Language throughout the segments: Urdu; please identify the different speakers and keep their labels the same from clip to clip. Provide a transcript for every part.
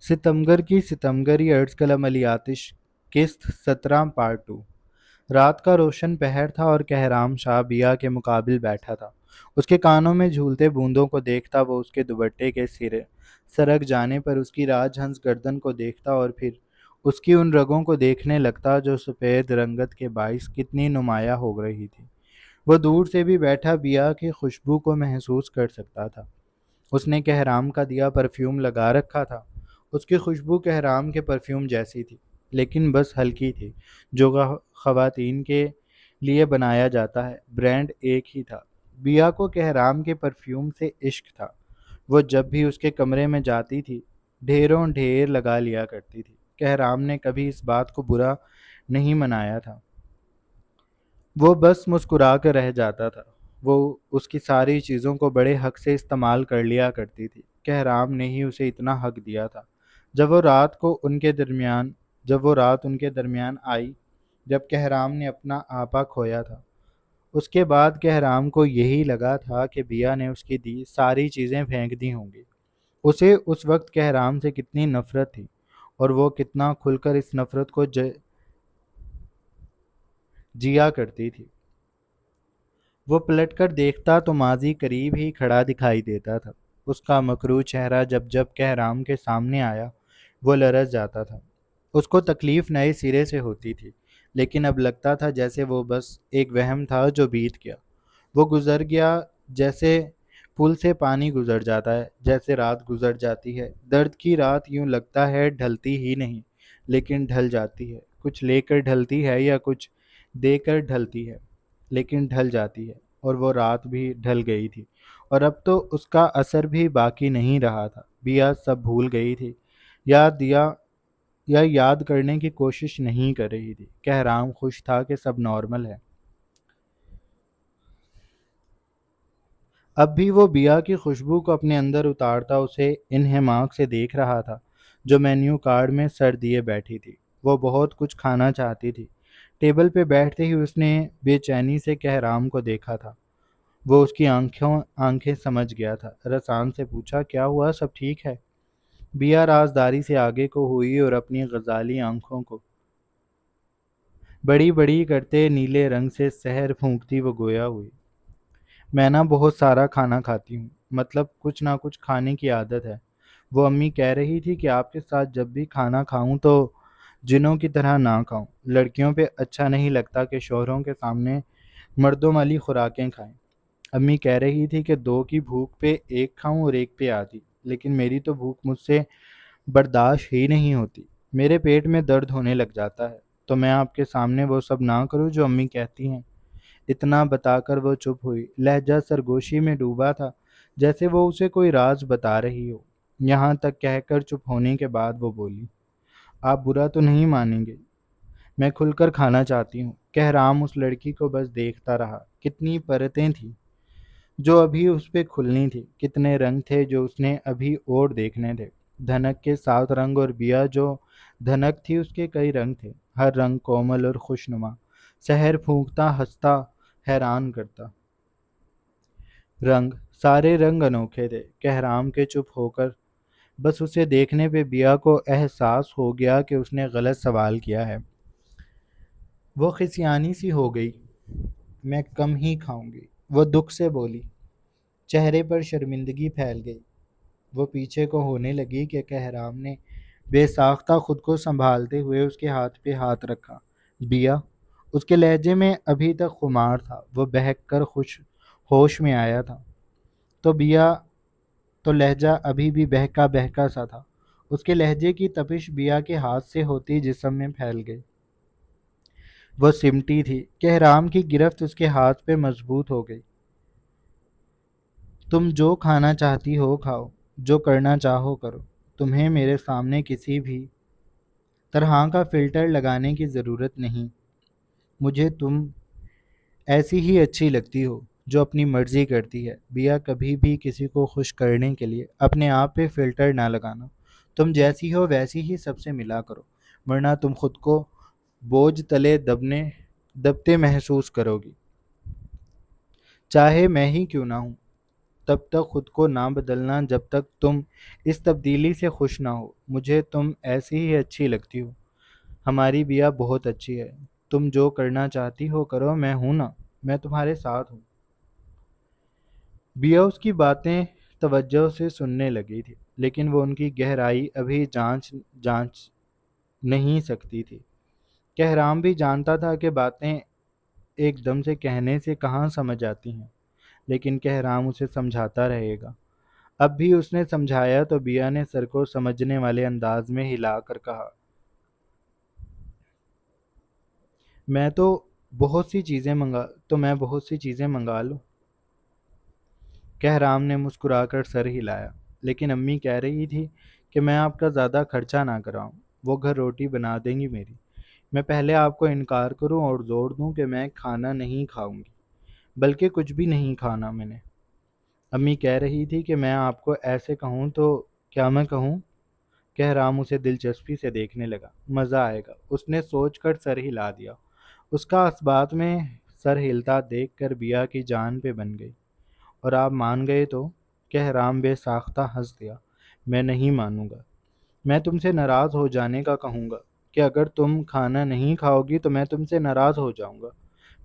Speaker 1: ستمگر کی ستمگری ارز قلم علی آتش قسط 17 پارٹ 2۔ رات کا روشن پہر تھا اور کہرام شاہ بیا کے مقابل بیٹھا تھا۔ اس کے کانوں میں جھولتے بوندوں کو دیکھتا وہ اس کے دوپٹے کے سرے سرک جانے پر اس کی راج ہنس گردن کو دیکھتا اور پھر اس کی ان رگوں کو دیکھنے لگتا جو سفید رنگت کے باعث کتنی نمایاں ہو رہی تھی۔ وہ دور سے بھی بیٹھا بیا کی خوشبو کو محسوس کر سکتا تھا۔ اس نے کہرام کا دیا پرفیوم لگا رکھا تھا۔ اس کی خوشبو کہرام کے پرفیوم جیسی تھی، لیکن بس ہلکی تھی، جو خواتین کے لیے بنایا جاتا ہے۔ برانڈ ایک ہی تھا۔ بیا کو کہرام کے پرفیوم سے عشق تھا۔ وہ جب بھی اس کے کمرے میں جاتی تھی ڈھیروں ڈھیر لگا لیا کرتی تھی۔ کہرام نے کبھی اس بات کو برا نہیں منایا تھا، وہ بس مسکرا کر رہ جاتا تھا۔ وہ اس کی ساری چیزوں کو بڑے حق سے استعمال کر لیا کرتی تھی۔ کہرام نے ہی اسے اتنا حق دیا تھا۔ جب وہ رات ان کے درمیان آئی جب کہرام نے اپنا آپا کھویا تھا، اس کے بعد کہرام کو یہی لگا تھا کہ بیا نے اس کی دی ساری چیزیں پھینک دی ہوں گی۔ اسے اس وقت کہرام سے کتنی نفرت تھی، اور وہ کتنا کھل کر اس نفرت کو جیا کرتی تھی۔ وہ پلٹ کر دیکھتا تو ماضی قریب ہی کھڑا دکھائی دیتا تھا۔ اس کا مکروہ چہرہ جب کہرام کے سامنے آیا وہ لرز جاتا تھا۔ اس کو تکلیف نئے سرے سے ہوتی تھی، لیکن اب لگتا تھا جیسے وہ بس ایک وہم تھا جو بیت گیا۔ وہ گزر گیا جیسے پل سے پانی گزر جاتا ہے، جیسے رات گزر جاتی ہے۔ درد کی رات یوں لگتا ہے ڈھلتی ہی نہیں، لیکن ڈھل جاتی ہے۔ کچھ لے کر ڈھلتی ہے یا کچھ دے کر ڈھلتی ہے، لیکن ڈھل جاتی ہے۔ اور وہ رات بھی ڈھل گئی تھی، اور اب تو اس کا اثر بھی باقی نہیں رہا تھا۔ بیا سب بھول گئی تھی، یاد کرنے کی کوشش نہیں کر رہی تھی۔ کہرام خوش تھا کہ سب نارمل ہے۔ اب بھی وہ بیا کی خوشبو کو اپنے اندر اتارتا اسے انہماک سے دیکھ رہا تھا، جو مینیو کارڈ میں سر دیے بیٹھی تھی۔ وہ بہت کچھ کھانا چاہتی تھی۔ ٹیبل پہ بیٹھتے ہی اس نے بے چینی سے کہرام کو دیکھا تھا۔ وہ اس کی آنکھیں سمجھ گیا تھا۔ رسان سے پوچھا، کیا ہوا، سب ٹھیک ہے؟ بیا رازداری سے آگے کو ہوئی اور اپنی غزالی آنکھوں کو بڑی بڑی کرتے نیلے رنگ سے سحر پھونکتی وہ گویا ہوئی۔ میں نا بہت سارا کھانا کھاتی ہوں، مطلب کچھ نہ کچھ کھانے کی عادت ہے۔ وہ امی کہہ رہی تھی کہ آپ کے ساتھ جب بھی کھانا کھاؤں تو جنوں کی طرح نہ کھاؤں۔ لڑکیوں پہ اچھا نہیں لگتا کہ شوہروں کے سامنے مردوں والی خوراکیں کھائیں۔ امی کہہ رہی تھی کہ 2 کی بھوک پہ 1 کھاؤں اور 1 پہ آدھی، لیکن میری تو بھوک مجھ سے برداشت ہی نہیں ہوتی۔ میرے پیٹ میں درد ہونے لگ جاتا ہے، تو میں آپ کے سامنے وہ سب نہ کروں جو امی کہتی ہیں۔ اتنا بتا کر وہ چپ ہوئی۔ لہجہ سرگوشی میں ڈوبا تھا، جیسے وہ اسے کوئی راز بتا رہی ہو۔ یہاں تک کہہ کر چپ ہونے کے بعد وہ بولی، آپ برا تو نہیں مانیں گے؟ میں کھل کر کھانا چاہتی ہوں۔ کہرام اس لڑکی کو بس دیکھتا رہا۔ کتنی پرتیں تھیں جو ابھی اس پہ کھلنی تھی، کتنے رنگ تھے جو اس نے ابھی اور دیکھنے تھے۔ دھنک کے 7 رنگ، اور بیا جو دھنک تھی اس کے کئی رنگ تھے، ہر رنگ کومل اور خوشنما، سحر پھونکتا، ہنستا، حیران کرتا۔ سارے رنگ انوکھے تھے۔ کہرام کے چپ ہو کر بس اسے دیکھنے پہ بیا کو احساس ہو گیا کہ اس نے غلط سوال کیا ہے۔ وہ خسیانی سی ہو گئی۔ میں کم ہی کھاؤں گی، وہ دکھ سے بولی۔ چہرے پر شرمندگی پھیل گئی۔ وہ پیچھے کو ہونے لگی کہ کہرام نے بے ساختہ خود کو سنبھالتے ہوئے اس کے ہاتھ پہ ہاتھ رکھا۔ بیا، اس کے لہجے میں ابھی تک خمار تھا۔ وہ بہک کر ہوش میں آیا تھا تو لہجہ ابھی بھی بہکا بہکا سا تھا۔ اس کے لہجے کی تپش بیا کے ہاتھ سے ہوتی جسم میں پھیل گئی۔ وہ سمٹی تھی۔ کہرام کی گرفت اس کے ہاتھ پہ مضبوط ہو گئی۔ تم جو کھانا چاہتی ہو کھاؤ، جو کرنا چاہو کرو۔ تمہیں میرے سامنے کسی بھی طرح کا فلٹر لگانے کی ضرورت نہیں۔ مجھے تم ایسی ہی اچھی لگتی ہو جو اپنی مرضی کرتی ہے۔ بیا، کبھی بھی کسی کو خوش کرنے کے لیے اپنے آپ پہ فلٹر نہ لگانا۔ تم جیسی ہو ویسی ہی سب سے ملا کرو، ورنہ تم خود کو بوجھ تلے دبتے محسوس کرو گی، چاہے میں ہی کیوں نہ ہوں۔ تب تک خود کو نہ بدلنا جب تک تم اس تبدیلی سے خوش نہ ہو۔ مجھے تم ایسی ہی اچھی لگتی ہو۔ ہماری بیا بہت اچھی ہے۔ تم جو کرنا چاہتی ہو کرو، میں ہوں نا، میں تمہارے ساتھ ہوں۔ بیا اس کی باتیں توجہ سے سننے لگی تھی، لیکن وہ ان کی گہرائی ابھی جانچ نہیں سکتی تھی۔ کہرام بھی جانتا تھا کہ باتیں ایک دم سے کہنے سے کہاں سمجھ آتی ہیں، لیکن کہرام اسے سمجھاتا رہے گا۔ اب بھی اس نے سمجھایا تو بیا نے سر کو سمجھنے والے انداز میں ہلا کر کہا، میں بہت سی چیزیں منگا لوں۔ کہرام نے مسکرا کر سر ہلایا، لیکن امی کہہ رہی تھی کہ میں آپ کا زیادہ خرچہ نہ کراؤں، وہ گھر روٹی بنا دیں گی میری۔ میں پہلے آپ کو انکار کروں اور زور دوں کہ میں کھانا نہیں کھاؤں گی، بلکہ کچھ بھی نہیں کھانا میں نے۔ امی کہہ رہی تھی کہ میں آپ کو ایسے کہوں تو کیا میں کہوں؟ کہرام اسے دلچسپی سے دیکھنے لگا۔ مزہ آئے گا، اس نے سوچ کر سر ہلا دیا۔ اس کا اس بات میں سر ہلتا دیکھ کر بیا کی جان پہ بن گئی۔ اور آپ مان گئے تو؟ کہرام بے ساختہ ہنس دیا۔ میں نہیں مانوں گا۔ میں تم سے ناراض ہو جانے کا کہوں گا کہ اگر تم کھانا نہیں کھاؤ گی تو میں تم سے ناراض ہو جاؤں گا،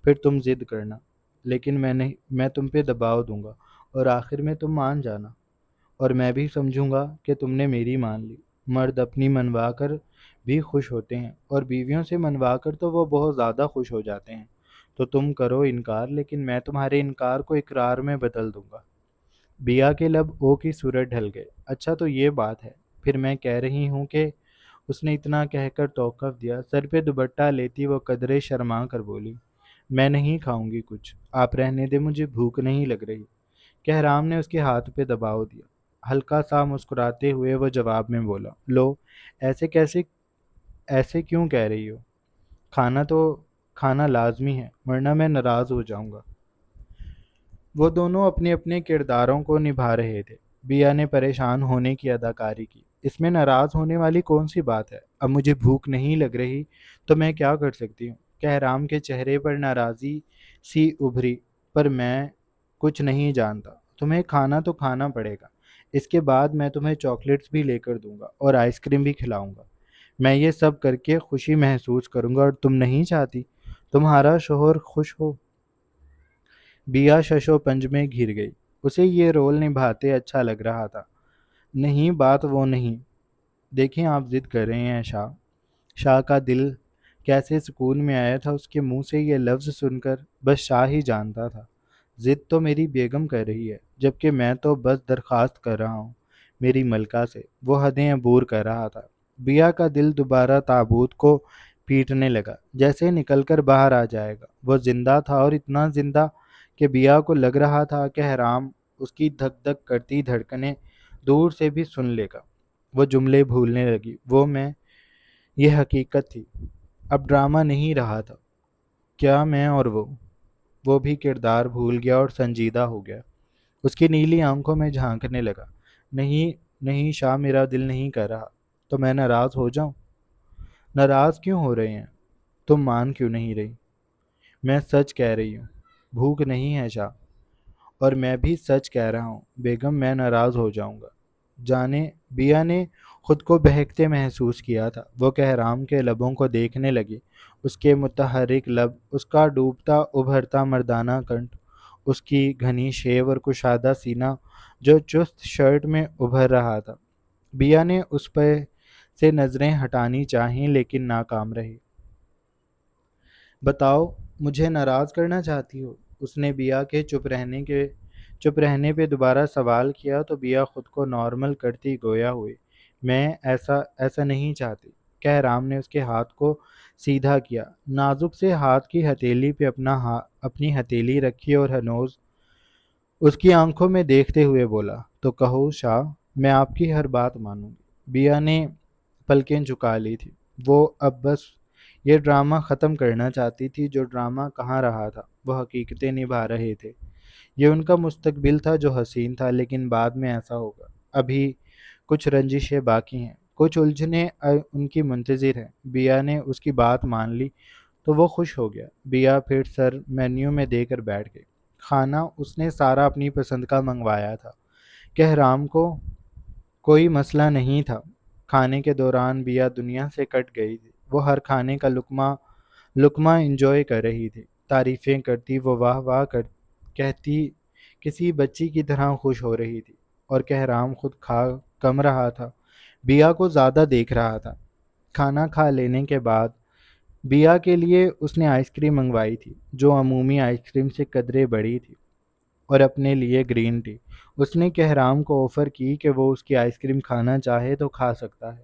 Speaker 1: پھر تم ضد کرنا، لیکن میں تم پہ دباؤ دوں گا اور آخر میں تم مان جانا، اور میں بھی سمجھوں گا کہ تم نے میری مان لی۔ مرد اپنی منوا کر بھی خوش ہوتے ہیں، اور بیویوں سے منوا کر تو وہ بہت زیادہ خوش ہو جاتے ہیں۔ تو تم کرو انکار، لیکن میں تمہارے انکار کو اقرار میں بدل دوں گا۔ بیا کے لب او کی صورت ڈھل گئے۔ اچھا تو یہ بات ہے، پھر میں کہہ رہی ہوں کہ اس نے اتنا کہہ کر توقف دیا۔ سر پہ دوپٹہ لیتی وہ قدرے شرما کر بولی، میں نہیں کھاؤں گی کچھ، آپ رہنے دے، مجھے بھوک نہیں لگ رہی۔ کہرام نے اس کے ہاتھ پہ دباؤ دیا۔ ہلکا سا مسکراتے ہوئے وہ جواب میں بولا، لو، ایسے کیوں کہہ رہی ہو؟ کھانا لازمی ہے، ورنہ میں ناراض ہو جاؤں گا۔ وہ دونوں اپنے اپنے کرداروں کو نبھا رہے تھے۔ بیا نے پریشان ہونے کی اداکاری کی۔ اس میں ناراض ہونے والی کون سی بات ہے؟ اب مجھے بھوک نہیں لگ رہی تو میں کیا کر سکتی ہوں؟ کہرام کے چہرے پر ناراضی سی ابھری، پر میں کچھ نہیں جانتا، تمہیں کھانا تو کھانا پڑے گا۔ اس کے بعد میں تمہیں چاکلیٹس بھی لے کر دوں گا اور آئس کریم بھی کھلاؤں گا۔ میں یہ سب کر کے خوشی محسوس کروں گا، اور تم نہیں چاہتی تمہارا شوہر خوش ہو؟ بیا شش و پنج میں گھر گئی۔ اسے یہ رول نبھاتے اچھا لگ رہا تھا۔ نہیں، بات وہ نہیں۔ دیکھیں آپ ضد کر رہے ہیں شاہ۔ شاہ کا دل کیسے سکون میں آیا تھا اس کے منہ سے یہ لفظ سن کر۔ بس شاہ ہی جانتا تھا۔ ضد تو میری بیگم کر رہی ہے، جبکہ میں تو بس درخواست کر رہا ہوں میری ملکہ سے، وہ حدیں عبور کر رہا تھا۔ بیا کا دل دوبارہ تابوت کو پیٹنے لگا، جیسے نکل کر باہر آ جائے گا۔ وہ زندہ تھا، اور اتنا زندہ کہ بیا کو لگ رہا تھا کہ حرام اس کی دھک دھک کرتی دھڑکنیں دور سے بھی سن لے گا۔ وہ جملے بھولنے لگی۔ یہ حقیقت تھی، اب ڈرامہ نہیں رہا تھا۔ کیا میں اور وہ بھی کردار بھول گیا اور سنجیدہ ہو گیا۔ اس کی نیلی آنکھوں میں جھانکنے لگا۔ نہیں نہیں شاہ، میرا دل نہیں کر رہا۔ تو میں ناراض ہو جاؤں؟ ناراض کیوں ہو رہے ہیں؟ تم مان کیوں نہیں رہی؟ میں سچ کہہ رہی ہوں، بھوک نہیں ہے شاہ، اور میں بھی سچ کہہ رہا ہوں بیگم، میں ناراض ہو جاؤں گا۔ بیا نے خود کو بہکتے محسوس کیا تھا۔ وہ کہرام کے لبوں کو دیکھنے لگی، اس کے متحرک لب، اس کا ڈوبتا ابھرتا مردانہ کنٹھ، اس کی گھنی شیو اور کشادہ سینہ جو چست شرٹ میں ابھر رہا تھا۔ بیا نے اس پہ سے نظریں ہٹانی چاہیں، لیکن ناکام رہی۔ بتاؤ، مجھے ناراض کرنا چاہتی ہو؟ اس نے بیا کے چپ رہنے پہ دوبارہ سوال کیا تو بیا خود کو نارمل کرتی گویا ہوئی۔ میں ایسا نہیں چاہتی۔ کہرام نے اس کے ہاتھ کو سیدھا کیا، نازک سے ہاتھ کی ہتھیلی پہ اپنی ہتھیلی رکھی، اور ہنوز اس کی آنکھوں میں دیکھتے ہوئے بولا، تو کہو شاہ، میں آپ کی ہر بات مانوں گی۔ بیا نے پلکیں جھکا لی تھی۔ وہ اب بس یہ ڈرامہ ختم کرنا چاہتی تھی جو ڈرامہ کہاں رہا تھا، وہ حقیقتیں نبھا رہے تھے۔ یہ ان کا مستقبل تھا جو حسین تھا، لیکن بعد میں ایسا ہوگا۔ ابھی کچھ رنجشیں باقی ہیں، کچھ الجھنیں ان کی منتظر ہیں۔ بیا نے اس کی بات مان لی تو وہ خوش ہو گیا۔ بیا پھر سر مینیو میں دے کر بیٹھ گئی۔ کھانا اس نے سارا اپنی پسند کا منگوایا تھا۔ کہرام کو کوئی مسئلہ نہیں تھا۔ کھانے کے دوران بیا دنیا سے کٹ گئی تھی۔ وہ ہر کھانے کا لقمہ لقمہ انجوائے کر رہی تھی، تعریفیں کرتی، وہ واہ واہ کہتی، کسی بچی کی طرح خوش ہو رہی تھی۔ اور کہرام خود کھا کم رہا تھا، بیا کو زیادہ دیکھ رہا تھا۔ کھانا کھا لینے کے بعد بیا کے لیے اس نے آئس کریم منگوائی تھی، جو عمومی آئس کریم سے قدرے بڑی تھی، اور اپنے لیے گرین ٹی۔ اس نے کہرام کو آفر کی کہ وہ اس کی آئس کریم کھانا چاہے تو کھا سکتا ہے،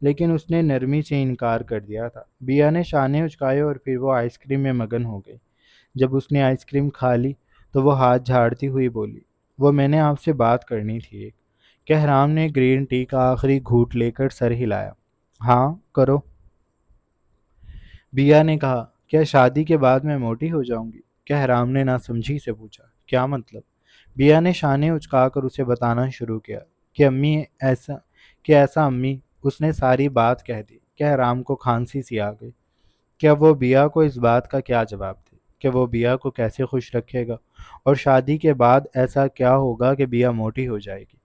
Speaker 1: لیکن اس نے نرمی سے انکار کر دیا تھا۔ بیا نے شانے اچکائے اور پھر وہ آئس کریم میں مگن ہو گئی۔ جب اس نے آئس کریم کھا لی تو وہ ہاتھ جھاڑتی ہوئی بولی، وہ میں نے آپ سے بات کرنی تھی ایک۔ کہرام نے گرین ٹی کا آخری گھونٹ لے کر سر ہلایا۔ ہاں کرو، بیا نے کہا۔ کیا شادی کے بعد میں موٹی ہو جاؤں گی؟ کہرام نے ناسمجھی سے پوچھا۔ کیا مطلب؟ بیا نے شانے اچکا کر اسے بتانا شروع کیا کہ ایسا امی۔ اس نے ساری بات کہہ دی۔ کہرام کو کھانسی سی آ گئی۔ کیا وہ بیا کو اس بات کا کیا جواب دے کہ وہ بیا کو کیسے خوش رکھے گا، اور شادی کے بعد ایسا کیا ہوگا کہ بیا موٹی ہو جائے گی؟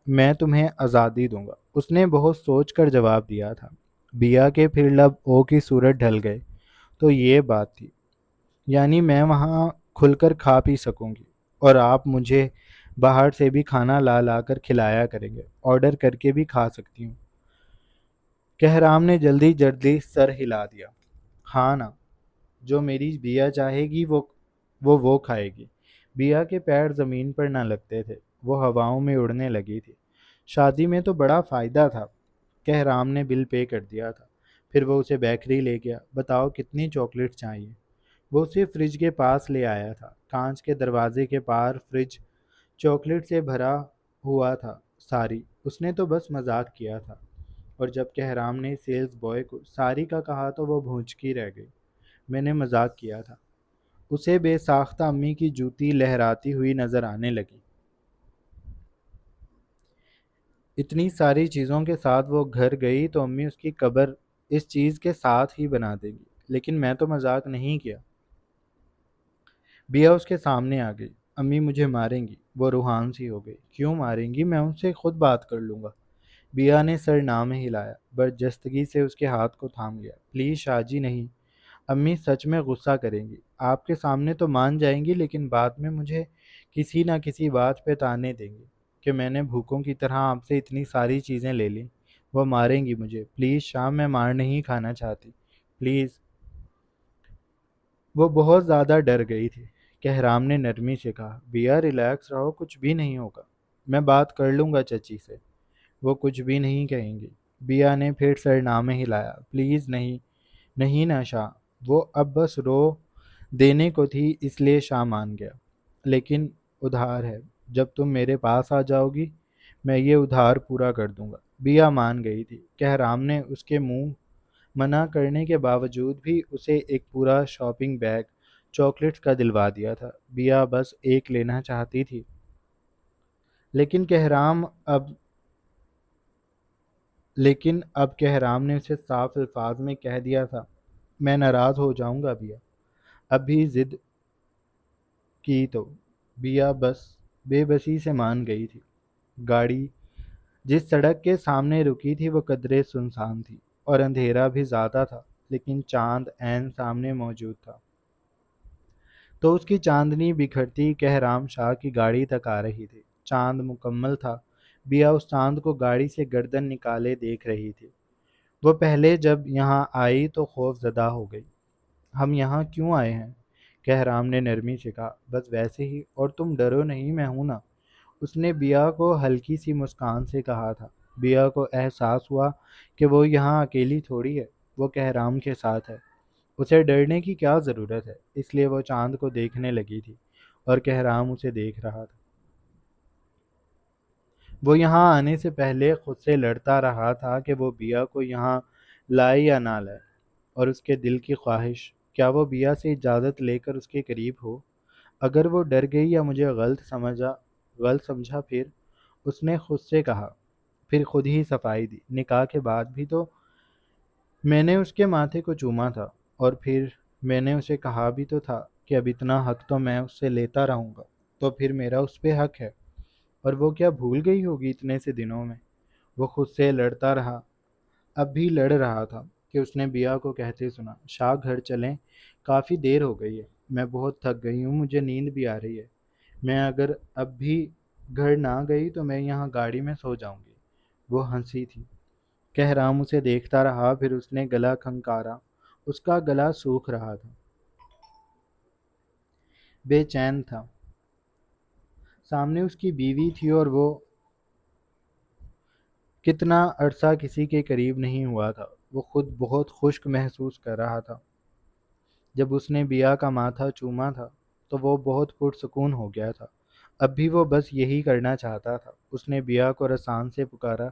Speaker 1: میں تمہیں آزادی دوں گا، اس نے بہت سوچ کر جواب دیا تھا۔ بیا کے پھر لب او کی صورت ڈھل گئے۔ تو یہ بات تھی، یعنی میں وہاں کھل کر کھا پی سکوں گی، اور آپ مجھے باہر سے بھی کھانا لا لا کر کھلایا کریں گے، آرڈر کر کے بھی کھا سکتی ہوں۔ کہرام نے جلدی جلدی سر ہلا دیا۔ ہاں نا، جو میری بیا چاہے گی وہ کھائے گی۔ بیا کے پیر زمین پر نہ لگتے تھے، وہ ہواؤں میں اڑنے لگی تھی۔ شادی میں تو بڑا فائدہ تھا۔ کہرام نے بل پے کر دیا تھا، پھر وہ اسے بیکری لے گیا۔ بتاؤ کتنی چاکلیٹ چاہیے؟ وہ اسے فریج کے پاس لے آیا تھا۔ کانچ کے دروازے کے پار فریج چاکلیٹ سے بھرا ہوا تھا۔ ساری، اس نے تو بس مذاق کیا تھا۔ اور جب کہرام نے سیلز بوائے کو ساری کا کہا تو وہ بھونچکی رہ گئی۔ میں نے مذاق کیا تھا۔ اسے بے ساختہ امی کی جوتی لہراتی ہوئی نظر آنے لگی۔ اتنی ساری چیزوں کے ساتھ وہ گھر گئی تو امی اس کی قبر اس چیز کے ساتھ ہی بنا دے گی، لیکن میں تو مذاق نہیں کیا۔ بیا اس کے سامنے آ گئی۔ امی مجھے ماریں گی، وہ روحان سی ہو گئی۔ کیوں ماریں گی؟ میں ان سے خود بات کر لوں گا۔ بیا نے سر نہ میں ہلایا، برجستگی سے اس کے ہاتھ کو تھام لیا۔ پلیز شاجی نہیں، امی سچ میں غصہ کریں گی۔ آپ کے سامنے تو مان جائیں گی، لیکن بعد میں مجھے کسی نہ کسی بات پہ تانے دیں گی کہ میں نے بھوکوں کی طرح آپ سے اتنی ساری چیزیں لے لیں۔ وہ ماریں گی مجھے۔ پلیز شام، میں مار نہیں کھانا چاہتی، پلیز۔ وہ بہت زیادہ ڈر گئی تھی۔ کہرام نے نرمی سے کہا، بیا ریلیکس رہو، کچھ بھی نہیں ہوگا، میں بات کر لوں گا چچی سے، وہ کچھ بھی نہیں کہیں گی۔ بیا نے پھر سر نہ میں ہلایا۔ پلیز نہیں، نہیں نا شاہ۔ وہ اب بس رو دینے کو تھی، اس لیے شاہ مان گیا۔ لیکن ادھار ہے، جب تم میرے پاس آ جاؤ گی میں یہ ادھار پورا کر دوں گا۔ بیا مان گئی تھی۔ کہرام نے اس کے منع کرنے کے باوجود بھی اسے ایک پورا شاپنگ بیگ چاکلیٹس کا دلوا دیا تھا۔ بیا بس ایک لینا چاہتی تھی، لیکن اب کہرام نے اسے صاف الفاظ میں کہہ دیا تھا، میں ناراض ہو جاؤں گا بیا۔ اب بھی ضد کی تو بیا بس بے بسی سے مان گئی تھی۔ گاڑی جس سڑک کے سامنے رکی تھی وہ قدرے سنسان تھی، اور اندھیرا بھی زیادہ تھا، لیکن چاند عین سامنے موجود تھا، تو اس کی چاندنی بکھرتی کہرام شاہ کی گاڑی تک آ رہی تھی۔ چاند مکمل تھا۔ بیا اس چاند کو گاڑی سے گردن نکالے دیکھ رہی تھی۔ وہ پہلے جب یہاں آئی تو خوف زدہ ہو گئی۔ ہم یہاں کیوں آئے ہیں؟ کہرام نے نرمی سے کہا۔ بس ویسے ہی، اور تم ڈرو نہیں، میں ہوں نا، اس نے بیا کو ہلکی سی مسکان سے کہا تھا۔ بیا کو احساس ہوا کہ وہ یہاں اکیلی تھوڑی ہے، وہ کہرام کے ساتھ ہے۔ اسے ڈرنے کی کیا ضرورت ہے؟ اس لیے وہ چاند کو دیکھنے لگی تھی، اور کہرام اسے دیکھ رہا تھا۔ وہ یہاں آنے سے پہلے خود سے لڑتا رہا تھا کہ وہ بیا کو یہاں لائے یا نہ لائے، اور اس کے دل کی خواہش، کیا وہ بیا سے اجازت لے کر اس کے قریب ہو؟ اگر وہ ڈر گئی یا مجھے غلط سمجھا، پھر اس نے خود سے کہا، پھر خود ہی صفائی دی، نکاح کے بعد بھی تو میں نے اس کے ماتھے کو چوما تھا، اور پھر میں نے اسے کہا بھی تو تھا کہ اب اتنا حق تو میں اس سے لیتا رہوں گا تو پھر میرا اس پہ حق ہے، اور وہ کیا بھول گئی ہوگی اتنے سے دنوں میں؟ وہ خود سے لڑتا رہا، اب بھی لڑ رہا تھا کہ اس نے بیا کو کہتے سنا، شاہ گھر چلیں، کافی دیر ہو گئی ہے، میں بہت تھک گئی ہوں، مجھے نیند بھی آ رہی ہے، میں اگر اب بھی گھر نہ گئی تو میں یہاں گاڑی میں سو جاؤں گی۔ وہ ہنسی تھی۔ کہرام اسے دیکھتا رہا، پھر اس نے گلا کھنکارا، اس کا گلا سوکھ رہا تھا، بے چین تھا۔ سامنے اس کی بیوی تھی اور وہ کتنا عرصہ کسی کے قریب نہیں ہوا تھا۔ وہ خود بہت خشک محسوس کر رہا تھا۔ جب اس نے بیا کا ماتھا چوما تھا تو وہ بہت پرسکون ہو گیا تھا۔ اب بھی وہ بس یہی کرنا چاہتا تھا۔ اس نے بیا کو رسان سے پکارا،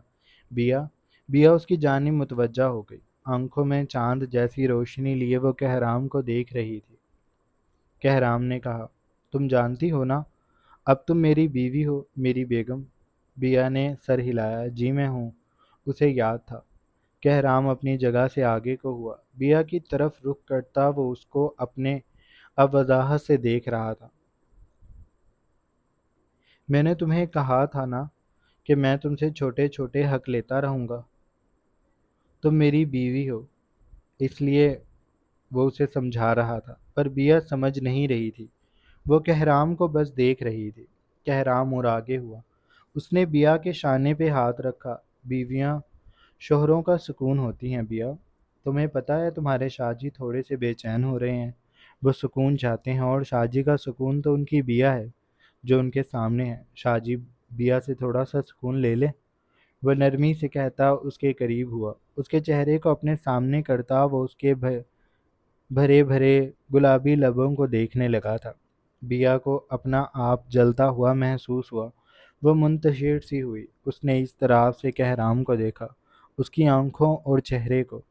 Speaker 1: بیا۔ بیا اس کی جانب متوجہ ہو گئی، آنکھوں میں چاند جیسی روشنی لیے وہ کہرام کو دیکھ رہی تھی۔ کہرام نے کہا، تم جانتی ہو نا، اب تم میری بیوی ہو، میری بیگم۔ بیا نے سر ہلایا، جی میں ہوں۔ اسے یاد تھا۔ کہرام اپنی جگہ سے آگے کو ہوا، بیا کی طرف رخ کرتا وہ اس کو اپنے اب وضاحت سے دیکھ رہا تھا۔ میں نے تمہیں کہا تھا نا کہ میں تم سے چھوٹے چھوٹے حق لیتا رہوں گا، تم میری بیوی ہو، اس لیے وہ اسے سمجھا رہا تھا، پر بیا سمجھ نہیں رہی تھی۔ وہ کہرام کو بس دیکھ رہی تھی۔ کہرام اور آگے ہوا، اس نے بیا کے شانے پہ ہاتھ رکھا، بیویاں شوہروں کا سکون ہوتی ہیں بیا، تمہیں پتہ ہے تمہارے شاہ جی تھوڑے سے بے چین ہو رہے ہیں، وہ سکون چاہتے ہیں، اور شاہ جی کا سکون تو ان کی بیا ہے جو ان کے سامنے ہے، شاہ جی بیا سے تھوڑا سا سکون لے لے۔ وہ نرمی سے کہتا اس کے قریب ہوا، اس کے چہرے کو اپنے سامنے کرتا وہ اس کے بھرے بھرے گلابی لبوں کو دیکھنے لگا تھا۔ بیا کو اپنا آپ جلتا ہوا محسوس ہوا، وہ منتشر سی ہوئی، اس نے اس طرح سے کہرام کو دیکھا، اس کی آنکھوں اور چہرے کو،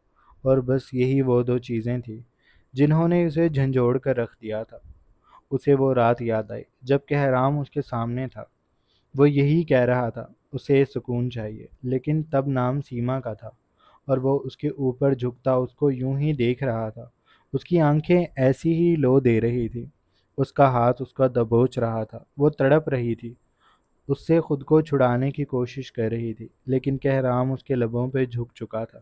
Speaker 1: اور بس یہی وہ دو چیزیں تھیں جنہوں نے اسے جھنجھوڑ کر رکھ دیا تھا۔ اسے وہ رات یاد آئی جب کہرام اس کے سامنے تھا، وہ یہی کہہ رہا تھا، اسے سکون چاہیے، لیکن تب نام سیما کا تھا، اور وہ اس کے اوپر جھکتا اس کو یوں ہی دیکھ رہا تھا، اس کی آنکھیں ایسی ہی لو دے رہی تھی، اس کا ہاتھ اس کا دبوچ رہا تھا، وہ تڑپ رہی تھی، اس سے خود کو چھڑانے کی کوشش کر رہی تھی، لیکن کہرام اس کے لبوں پہ جھک چکا تھا۔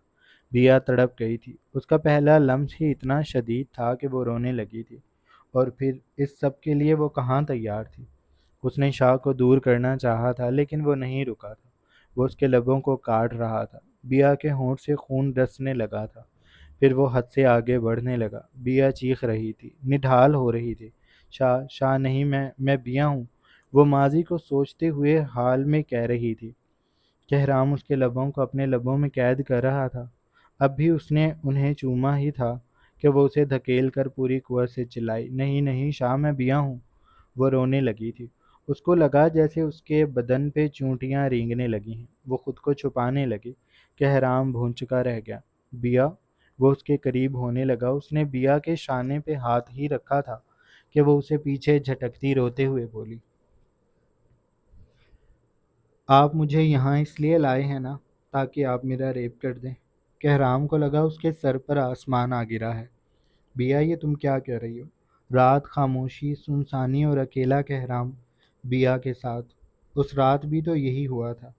Speaker 1: بیا تڑپ گئی تھی، اس کا پہلا لمس ہی اتنا شدید تھا کہ وہ رونے لگی تھی، اور پھر اس سب کے لیے وہ کہاں تیار تھی؟ اس نے شاہ کو دور کرنا چاہا تھا لیکن وہ نہیں رکا تھا، وہ اس کے لبوں کو کاٹ رہا تھا، بیا کے ہونٹ سے خون رسنے لگا تھا، پھر وہ حد سے آگے بڑھنے لگا، بیا چیخ رہی تھی، نڈھال ہو رہی تھی، شاہ شاہ نہیں، میں بیا ہوں، وہ ماضی کو سوچتے ہوئے حال میں کہہ رہی تھی۔ کہرام اس کے لبوں کو اپنے لبوں میں قید کر رہا تھا، اب بھی اس نے انہیں چوما ہی تھا کہ وہ اسے دھکیل کر پوری قوت سے چلائی، نہیں نہیں شاہ، میں بیا ہوں۔ وہ رونے لگی تھی، اس کو لگا جیسے اس کے بدن پہ چونٹیاں رینگنے لگی ہیں، وہ خود کو چھپانے لگی۔ کہرام بھون چکا رہ گیا، بیا۔ وہ اس کے قریب ہونے لگا، اس نے بیا کے شانے پہ ہاتھ ہی رکھا تھا کہ وہ اسے پیچھے جھٹکتی روتے ہوئے بولی، آپ مجھے یہاں اس لیے لائے ہیں نا تاکہ آپ میرا ریپ کر دیں؟ کہرام کو لگا اس کے سر پر آسمان آ گرا ہے۔ بیا یہ تم کیا کہہ رہی ہو؟ رات، خاموشی، سنسانی اور اکیلا کہرام بیا کے ساتھ۔ اس رات بھی تو یہی ہوا تھا۔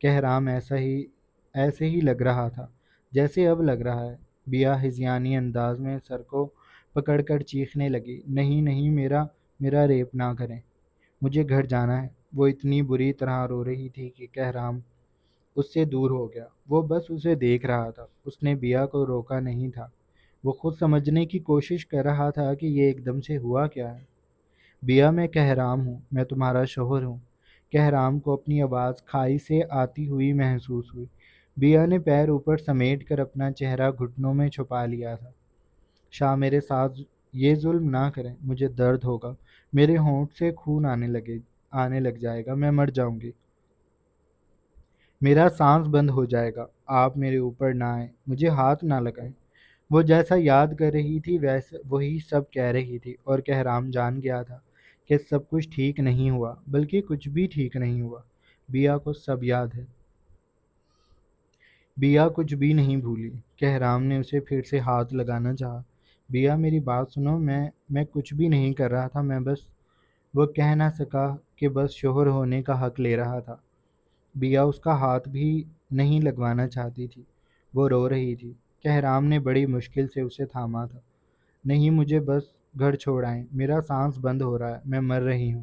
Speaker 1: کہرام ایسے ہی لگ رہا تھا جیسے اب لگ رہا ہے۔ بیا ہذیانی انداز میں سر کو پکڑ کر چیخنے لگی، نہیں نہیں، میرا ریپ نہ کریں، مجھے گھر جانا ہے۔ وہ اتنی بری طرح رو رہی تھی کہ کہرام اس سے دور ہو گیا، وہ بس اسے دیکھ رہا تھا، اس نے بیا کو روکا نہیں تھا۔ وہ خود سمجھنے کی کوشش کر رہا تھا کہ یہ ایک دم سے ہوا کیا ہے۔ بیا میں کہرام ہوں، میں تمہارا شوہر ہوں۔ کہرام کو اپنی آواز کھائی سے آتی ہوئی محسوس ہوئی۔ بیا نے پیر اوپر سمیٹ کر اپنا چہرہ گھٹنوں میں چھپا لیا تھا۔ شاہ میرے ساتھ یہ ظلم نہ کریں، مجھے درد ہوگا، میرے ہونٹ سے خون آنے لگ جائے گا، میں مر جاؤں گی، میرا سانس بند ہو جائے گا، آپ میرے اوپر نہ آئیں، مجھے ہاتھ نہ لگائیں۔ وہ جیسا یاد کر رہی تھی وہی سب کہہ رہی تھی، اور کہرام جان گیا تھا کہ سب کچھ ٹھیک نہیں ہوا، بلکہ کچھ بھی ٹھیک نہیں ہوا۔ بیا کو سب یاد ہے، بیا کچھ بھی نہیں بھولی۔ کہرام نے اسے پھر سے ہاتھ لگانا چاہا، بیا میری بات سنو، میں کچھ بھی نہیں کر رہا تھا، میں بس وہ کہہ نہ سکا کہ بس شوہر ہونے کا حق لے رہا تھا۔ بیا اس کا ہاتھ بھی نہیں لگوانا چاہتی تھی، وہ رو رہی تھی۔ کہرام نے بڑی مشکل سے اسے تھاما تھا۔ نہیں، مجھے بس گھر چھوڑ آئیں، میرا سانس بند ہو رہا ہے، میں مر رہی ہوں۔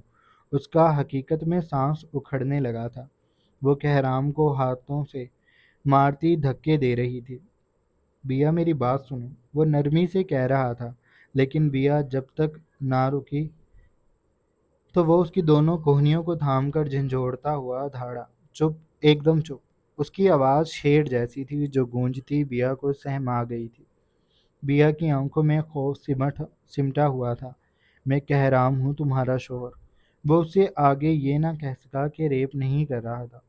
Speaker 1: اس کا حقیقت میں سانس اکھڑنے لگا تھا۔ وہ کہرام کو ہاتھوں سے مارتی دھکے دے رہی تھی۔ بیا میری بات سنو، وہ نرمی سے کہہ رہا تھا، لیکن بیا جب تک نہ رکی تو وہ اس کی دونوں کوہنیوں کو تھام کر جھنجھوڑتا ہوا دھاڑا۔ چپ، ایک دم چپ۔ اس کی آواز شیر جیسی تھی جو گونجتی بیا کو سہما گئی تھی۔ بیا کی آنکھوں میں خوف سمٹا ہوا تھا۔ میں کہہ رہا ہوں تمہارا شوہر۔ وہ اس سے آگے یہ نہ کہہ سکا کہ ریپ نہیں کر رہا تھا۔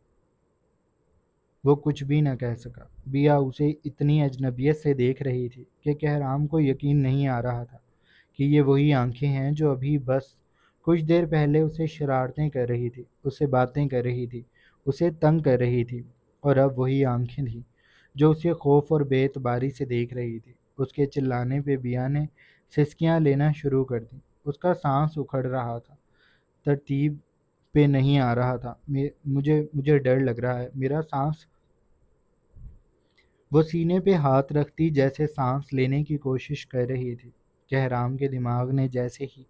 Speaker 1: وہ کچھ بھی نہ کہہ سکا۔ بیا اسے اتنی اجنبیت سے دیکھ رہی تھی کہ کہرام کو یقین نہیں آ رہا تھا کہ یہ وہی آنکھیں ہیں جو ابھی بس کچھ دیر پہلے اسے شرارتیں کر رہی تھی، اس سے باتیں کر رہی تھی، اسے تنگ کر رہی تھی، اور اب وہی آنکھیں تھیں جو اسے خوف اور بے اعتباری سے دیکھ رہی تھی۔ اس کے چلانے پہ بیا نے سسکیاں لینا شروع کر دیں۔ اس کا سانس اکھڑ رہا تھا، ترتیب پہ نہیں آ رہا تھا۔ مجھے ڈر لگ رہا ہے، میرا سانس۔ وہ سینے پہ ہاتھ رکھتی جیسے سانس لینے کی کوشش کر رہی تھی۔ کہرام کے دماغ نے جیسے ہی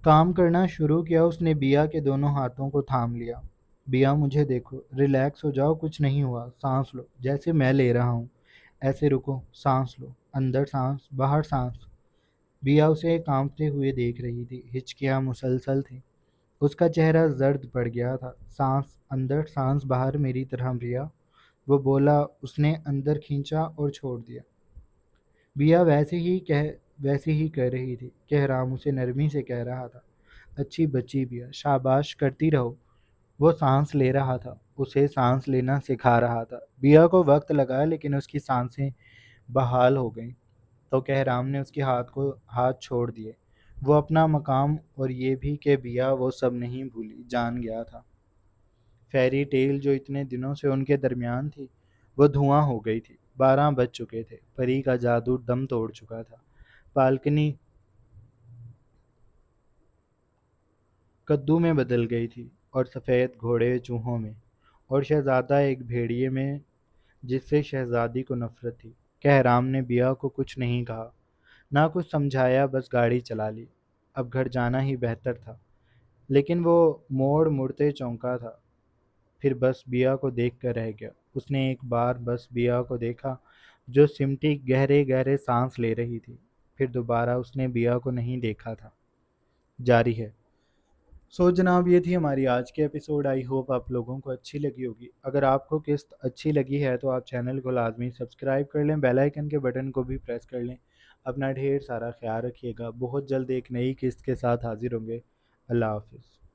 Speaker 1: کام کرنا شروع کیا، اس نے بیا کے دونوں ہاتھوں کو تھام لیا۔ بیا مجھے دیکھو، ریلیکس ہو جاؤ، کچھ نہیں ہوا، سانس لو جیسے میں لے رہا ہوں، ایسے رکو، سانس لو، اندر سانس باہر سانس۔ بیا اسے کانپتے ہوئے دیکھ رہی تھی، ہچکیاں مسلسل تھیں، اس کا چہرہ زرد پڑ گیا تھا۔ سانس اندر سانس باہر، میری طرح بیا، وہ بولا۔ اس نے اندر کھینچا اور چھوڑ دیا۔ بیا ویسے ہی کر رہی تھی۔ کہرام اسے نرمی سے کہہ رہا تھا، اچھی بچی بیا، شاباش، کرتی رہو۔ وہ سانس لے رہا تھا، اسے سانس لینا سکھا رہا تھا۔ بیا کو وقت لگا لیکن اس کی سانسیں بحال ہو گئیں تو کہرام نے اس کے ہاتھ چھوڑ دیے۔ وہ اپنا مقام اور یہ بھی کہ بیا وہ سب نہیں بھولی، جان گیا تھا۔ فیری ٹیل جو اتنے دنوں سے ان کے درمیان تھی وہ دھواں ہو گئی تھی۔ 12 بج چکے تھے، پری کا جادو دم توڑ چکا تھا۔ بالکنی کدو میں بدل گئی تھی، اور سفید گھوڑے چوہوں میں، اور شہزادہ ایک بھیڑیے میں جس سے شہزادی کو نفرت تھی۔ کہرام نے بیا کو کچھ نہیں کہا، نہ کچھ سمجھایا، بس گاڑی چلا لی۔ اب گھر جانا ہی بہتر تھا، لیکن وہ مڑتے چونکا تھا، پھر بس بیا کو دیکھ کر رہ گیا۔ اس نے ایک بار بس بیا کو دیکھا جو سمٹی گہرے گہرے سانس لے رہی تھی، پھر دوبارہ اس نے بیا کو نہیں دیکھا تھا۔ جاری ہے۔ سو جناب، یہ تھی ہماری آج کی ایپیسوڈ۔ آئی ہوپ آپ لوگوں کو اچھی لگی ہوگی۔ اگر آپ کو قسط اچھی لگی ہے تو آپ چینل کو لازمی سبسکرائب کر لیں، بیل آئیکن کے بٹن کو بھی پریس کر لیں۔ اپنا ڈھیر سارا خیال رکھیے گا۔ بہت جلد ایک نئی قسط کے ساتھ حاضر ہوں گے۔ اللہ حافظ۔